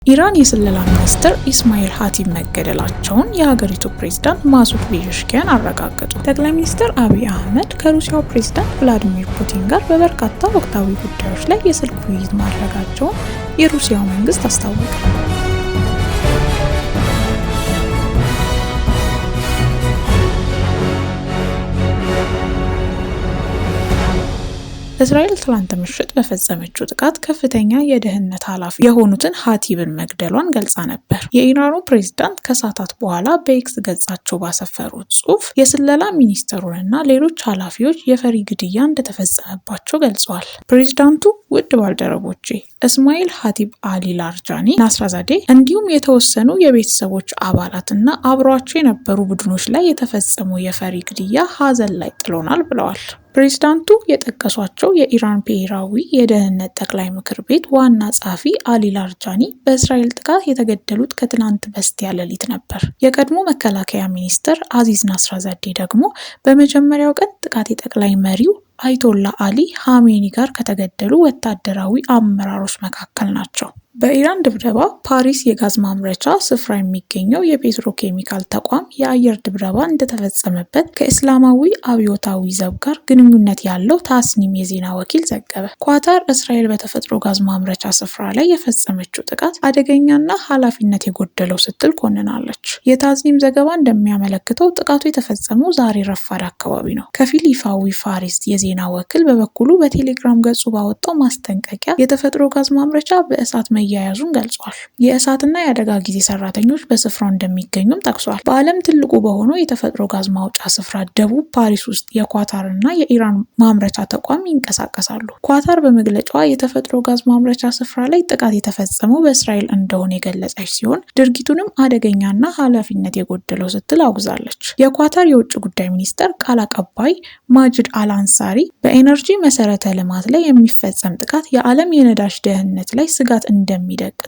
ኢራን የስለላ ሚኒስትር ኢስማኤል ሀቲብ መገደላቸውን የሀገሪቱ ፕሬዝዳንት ማሱድ ፔዜሽኪያን አረጋገጡ። ጠቅላይ ሚኒስትር አብይ አህመድ ከሩሲያው ፕሬዝዳንት ቭላዲሚር ፑቲን ጋር በበርካታ ወቅታዊ ጉዳዮች ላይ የስልክ ውይይት ማድረጋቸውን የሩሲያው መንግስት አስታወቀ። እስራኤል ትላንት ምሽት በፈጸመችው ጥቃት ከፍተኛ የደህንነት ኃላፊ የሆኑትን ሀቲብን መግደሏን ገልጻ ነበር። የኢራኑ ፕሬዝዳንት ከሰዓታት በኋላ በኤክስ ገጻቸው ባሰፈሩት ጽሑፍ የስለላ ሚኒስትሩንና ሌሎች ኃላፊዎች የፈሪ ግድያ እንደተፈጸመባቸው ገልጸዋል። ፕሬዝዳንቱ ውድ ባልደረቦቼ እስማኤል ሀቲብ አሊ ላርጃኒ ናስራዛዴ እንዲሁም የተወሰኑ የቤተሰቦች አባላትና አብሯቸው የነበሩ ቡድኖች ላይ የተፈጸመው የፈሪ ግድያ ሀዘን ላይ ጥሎናል ብለዋል። ፕሬዝዳንቱ የጠቀሷቸው የኢራን ብሔራዊ የደህንነት ጠቅላይ ምክር ቤት ዋና ጸሐፊ አሊ ላርጃኒ በእስራኤል ጥቃት የተገደሉት ከትናንት በስቲያ ሌሊት ነበር። የቀድሞ መከላከያ ሚኒስትር አዚዝ ናስራዛዴ ደግሞ በመጀመሪያው ቀን ጥቃት የጠቅላይ መሪው አይቶላ አሊ ሀሜኒ ጋር ከተገደሉ ወታደራዊ አመራሮች መካከል ናቸው። በኢራን ድብደባ ፓሪስ የጋዝ ማምረቻ ስፍራ የሚገኘው የፔትሮኬሚካል ተቋም የአየር ድብደባ እንደተፈጸመበት ከእስላማዊ አብዮታዊ ዘብ ጋር ግንኙነት ያለው ታስኒም የዜና ወኪል ዘገበ። ኳታር እስራኤል በተፈጥሮ ጋዝ ማምረቻ ስፍራ ላይ የፈጸመችው ጥቃት አደገኛና ኃላፊነት የጎደለው ስትል ኮንናለች። የታስኒም ዘገባ እንደሚያመለክተው ጥቃቱ የተፈጸመው ዛሬ ረፋድ አካባቢ ነው። ከፊል ይፋዊ ፋሪስ የዜና ወኪል በበኩሉ በቴሌግራም ገጹ ባወጣው ማስጠንቀቂያ የተፈጥሮ ጋዝ ማምረቻ በእሳት መያያዙን ገልጿል። የእሳትና የአደጋ ጊዜ ሰራተኞች በስፍራው እንደሚገኙም ጠቅሷል። በዓለም ትልቁ በሆነው የተፈጥሮ ጋዝ ማውጫ ስፍራ ደቡብ ፓሪስ ውስጥ የኳታርና የኢራን ማምረቻ ተቋም ይንቀሳቀሳሉ። ኳታር በመግለጫዋ የተፈጥሮ ጋዝ ማምረቻ ስፍራ ላይ ጥቃት የተፈጸመው በእስራኤል እንደሆነ የገለጸች ሲሆን ድርጊቱንም አደገኛና ኃላፊነት የጎደለው ስትል አውግዛለች። የኳታር የውጭ ጉዳይ ሚኒስቴር ቃል አቀባይ ማጅድ አልአንሳሪ በኤነርጂ መሰረተ ልማት ላይ የሚፈጸም ጥቃት የዓለም የነዳጅ ደህንነት ላይ ስጋት እንደሚደቅን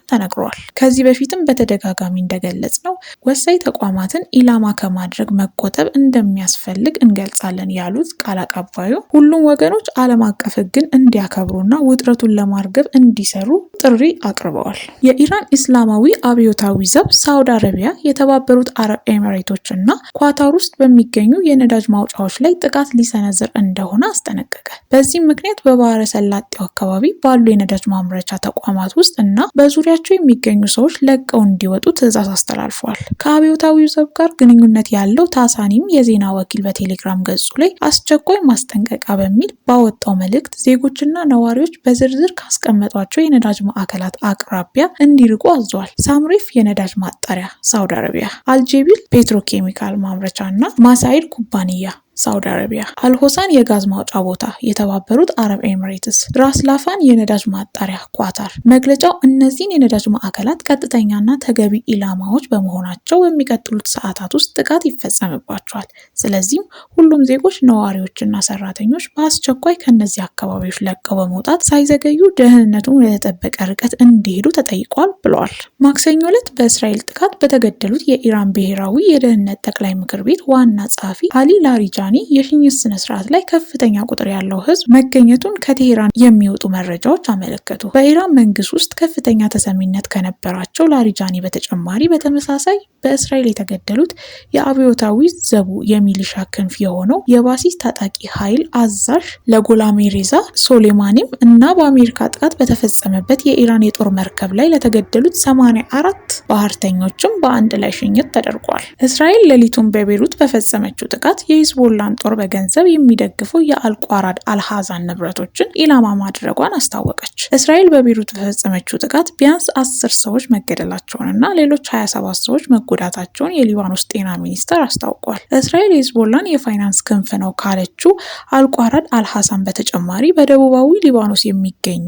ተነግሯል። ከዚህ በፊትም በተደጋጋሚ እንደገለጽ ነው ወሳኝ ተቋማትን ኢላማ ከማድረግ መቆጠብ እንደሚያስፈልግ እንገልጻለን ያሉት ቃል አቀባዩ ሁሉም ወገኖች ዓለም አቀፍ ሕግን እንዲያከብሩና ውጥረቱን ለማርገብ እንዲሰሩ ጥሪ አቅርበዋል። የኢራን እስላማዊ አብዮታዊ ዘብ ሳውዲ አረቢያ፣ የተባበሩት አረብ ኤሚሬቶች እና ኳታር ውስጥ በሚገኙ የነዳጅ ማውጫዎች ላይ ጥቃት ሊሰነዝር እንደሆነ አስጠነቀቀ። በዚህም ምክንያት በባህረ ሰላጤው አካባቢ ባሉ የነዳጅ ማምረቻ ተቋማት ውስጥ እና በዙሪያቸው የሚገኙ ሰዎች ለቀው እንዲወጡ ትዕዛዝ አስተላልፈዋል። ከአብዮታዊው ዘብ ጋር ግንኙነት ያለው ታሳኒም የዜና ወኪል በቴሌግራም ገጹ ላይ አስቸኳይ ማስጠንቀቂያ በሚል ባወጣው መልእክት ዜጎችና ነዋሪዎች በዝርዝር ካስቀመጧቸው የነዳጅ ማዕከላት አቅራቢያ እንዲርቁ አዟል። ሳምሪፍ የነዳጅ ማጣሪያ ሳውዲ አረቢያ፣ አልጄቢል ፔትሮኬሚካል ማምረቻ እና ማሳይድ ኩባንያ ሳውዲ አረቢያ፣ አልሆሳን የጋዝ ማውጫ ቦታ የተባበሩት አረብ ኤሚሬትስ፣ ራስ ላፋን የነዳጅ ማጣሪያ ኳታር። መግለጫው እነዚህን የነዳጅ ማዕከላት ቀጥተኛና ተገቢ ኢላማዎች በመሆናቸው በሚቀጥሉት ሰዓታት ውስጥ ጥቃት ይፈጸምባቸዋል። ስለዚህም ሁሉም ዜጎች፣ ነዋሪዎችና ሰራተኞች በአስቸኳይ ከነዚህ አካባቢዎች ለቀው በመውጣት ሳይዘገዩ ደህንነቱን ወደተጠበቀ ርቀት እንዲሄዱ ተጠይቋል ብለዋል። ማክሰኞ ዕለት በእስራኤል ጥቃት በተገደሉት የኢራን ብሔራዊ የደህንነት ጠቅላይ ምክር ቤት ዋና ጸሐፊ አሊ ላሪጃኒ የሽኝት ስነ ስርዓት ላይ ከፍተኛ ቁጥር ያለው ህዝብ መገኘቱን ከቴሄራን የሚወጡ መረጃዎች አመለከቱ። በኢራን መንግስት ውስጥ ከፍተኛ ተሰሚነት ከነበራቸው ላሪጃኒ በተጨማሪ በተመሳሳይ በእስራኤል የተገደሉት የአብዮታዊ ዘቡ የሚሊሻ ክንፍ የሆነው የባሲስ ታጣቂ ኃይል አዛዥ ለጎላሜ ሬዛ ሶሌማኒም እና በአሜሪካ ጥቃት በተፈጸመበት የኢራን የጦር መርከብ ላይ ለተገደሉት 84 ባህርተኞችም በአንድ ላይ ሽኝት ተደርጓል። እስራኤል ሌሊቱን በቤሩት በፈጸመችው ጥቃት የሂዝቦላን ጦር በገንዘብ የሚደግፈው የአልቋራድ አልሃዛን ንብረቶችን ኢላማ ማድረጓን አስታወቀች። እስራኤል በቤሩት በፈጸመችው ጥቃት ቢያንስ 10 ሰዎች መገደላቸውንና ሌሎች 27 ሰዎች መጎዳታቸውን የሊባኖስ ጤና ሚኒስቴር አስታውቋል። እስራኤል የሂዝቦላን የፋይናንስ ክንፍ ነው ካለችው አልቋራድ አልሃዛን በተጨማሪ በደቡባዊ ሊባኖስ የሚገኝ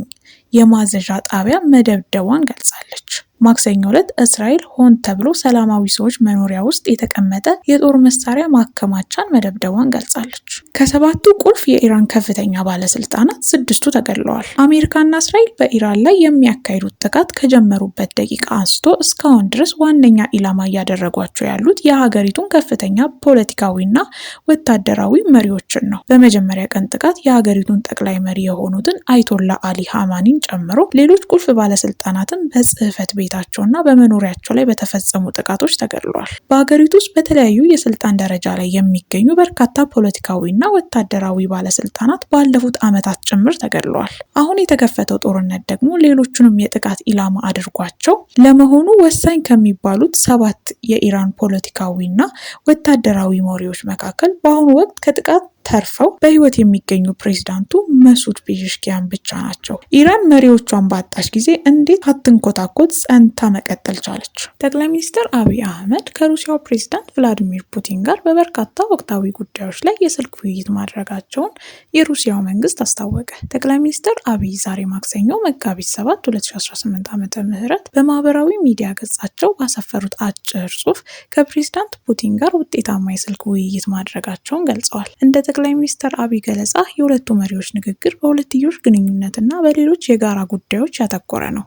የማዘዣ ጣቢያ መደብደቧን ገልጻለች። ማክሰኞ ዕለት እስራኤል ሆን ተብሎ ሰላማዊ ሰዎች መኖሪያ ውስጥ የተቀመጠ የጦር መሳሪያ ማከማቻን መደብደቧን ገልጻለች። ከሰባቱ ቁልፍ የኢራን ከፍተኛ ባለስልጣናት 6ቱ ተገድለዋል። አሜሪካና እስራኤል በኢራን ላይ የሚያካሂዱት ጥቃት ከጀመሩበት ደቂቃ አንስቶ እስካሁን ድረስ ዋነኛ ኢላማ እያደረጓቸው ያሉት የሀገሪቱን ከፍተኛ ፖለቲካዊና ወታደራዊ መሪዎችን ነው። በመጀመሪያ ቀን ጥቃት የሀገሪቱን ጠቅላይ መሪ የሆኑትን አይቶላ አሊ ሀማኒን ጨምሮ ሌሎች ቁልፍ ባለስልጣናትን በጽህፈት ቤት ቤታቸውና በመኖሪያቸው ላይ በተፈጸሙ ጥቃቶች ተገድለዋል። በሀገሪቱ ውስጥ በተለያዩ የስልጣን ደረጃ ላይ የሚገኙ በርካታ ፖለቲካዊና ወታደራዊ ባለስልጣናት ባለፉት ዓመታት ጭምር ተገድለዋል። አሁን የተከፈተው ጦርነት ደግሞ ሌሎቹንም የጥቃት ኢላማ አድርጓቸው ለመሆኑ ወሳኝ ከሚባሉት 7 የኢራን ፖለቲካዊና ወታደራዊ መሪዎች መካከል በአሁኑ ወቅት ከጥቃት ተርፈው በህይወት የሚገኙ ፕሬዝዳንቱ መሱድ ፔዜሽኪያን ብቻ ናቸው። ኢራን መሪዎቿን ባጣች ጊዜ እንዴት አትንኮታኮት ጸንታ መቀጠል ቻለች? ጠቅላይ ሚኒስትር አብይ አህመድ ከሩሲያው ፕሬዝዳንት ቭላዲሚር ፑቲን ጋር በበርካታ ወቅታዊ ጉዳዮች ላይ የስልክ ውይይት ማድረጋቸውን የሩሲያው መንግስት አስታወቀ። ጠቅላይ ሚኒስትር አብይ ዛሬ ማክሰኞ መጋቢት 7 2018 ዓ.ም በማህበራዊ ሚዲያ ገጻቸው ባሰፈሩት አጭር ጽሑፍ ከፕሬዝዳንት ፑቲን ጋር ውጤታማ የስልክ ውይይት ማድረጋቸውን ገልጸዋል። እንደ ጠቅላይ ሚኒስትር አብይ ገለጻ የሁለቱ መሪዎች ንግግር በሁለትዮሽ ግንኙነትና በሌሎች የጋራ ጉዳዮች ያተኮረ ነው።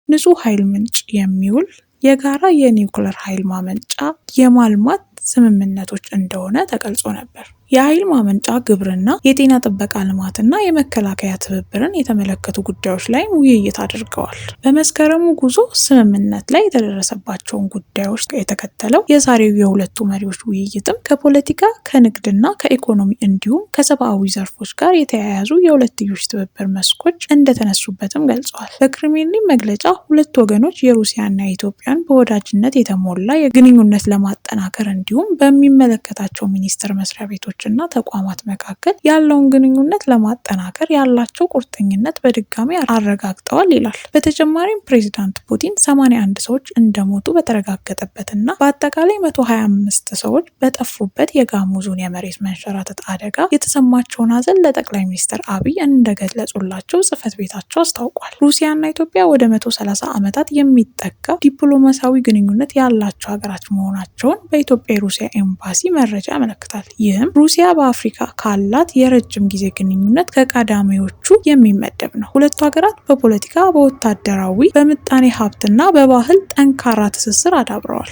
ንጹህ ኃይል ምንጭ የሚውል የጋራ የኒውክሌር ኃይል ማመንጫ የማልማት ስምምነቶች እንደሆነ ተገልጾ ነበር። የኃይል ማመንጫ ግብርና፣ የጤና ጥበቃ ልማትና የመከላከያ ትብብርን የተመለከቱ ጉዳዮች ላይ ውይይት አድርገዋል። በመስከረሙ ጉዞ ስምምነት ላይ የተደረሰባቸውን ጉዳዮች የተከተለው የዛሬው የሁለቱ መሪዎች ውይይትም ከፖለቲካ፣ ከንግድና ከኢኮኖሚ እንዲሁም ከሰብአዊ ዘርፎች ጋር የተያያዙ የሁለትዮሽ ትብብር መስኮች እንደተነሱበትም ገልጸዋል። በክሬምሊን መግለጫ ሁለቱ ወገኖች የሩሲያና የኢትዮጵያን በወዳጅነት የተሞላ ግንኙነት ለማጠናከር እንዲሁም በሚመለከታቸው ሚኒስቴር መስሪያ ቤቶች እና ተቋማት መካከል ያለውን ግንኙነት ለማጠናከር ያላቸው ቁርጠኝነት በድጋሚ አረጋግጠዋል ይላል። በተጨማሪም ፕሬዝዳንት ፑቲን 81 ሰዎች እንደሞቱ በተረጋገጠበትና በአጠቃላይ 125 ሰዎች በጠፉበት የጋሞ ዞን የመሬት መንሸራተት አደጋ የተሰማቸውን ሐዘን ለጠቅላይ ሚኒስትር አብይ እንደገለጹላቸው ጽሕፈት ቤታቸው አስታውቋል። ሩሲያና ኢትዮጵያ ወደ 130 ዓመታት የሚጠጋ ዲፕሎማሲያዊ ግንኙነት ያላቸው ሀገራት መሆናቸውን በኢትዮጵያ የሩሲያ ኤምባሲ መረጃ ያመለክታል። ይህም ሩሲያ በአፍሪካ ካላት የረጅም ጊዜ ግንኙነት ከቀዳሚዎቹ የሚመደብ ነው። ሁለቱ ሀገራት በፖለቲካ፣ በወታደራዊ፣ በምጣኔ ሀብትና በባህል ጠንካራ ትስስር አዳብረዋል።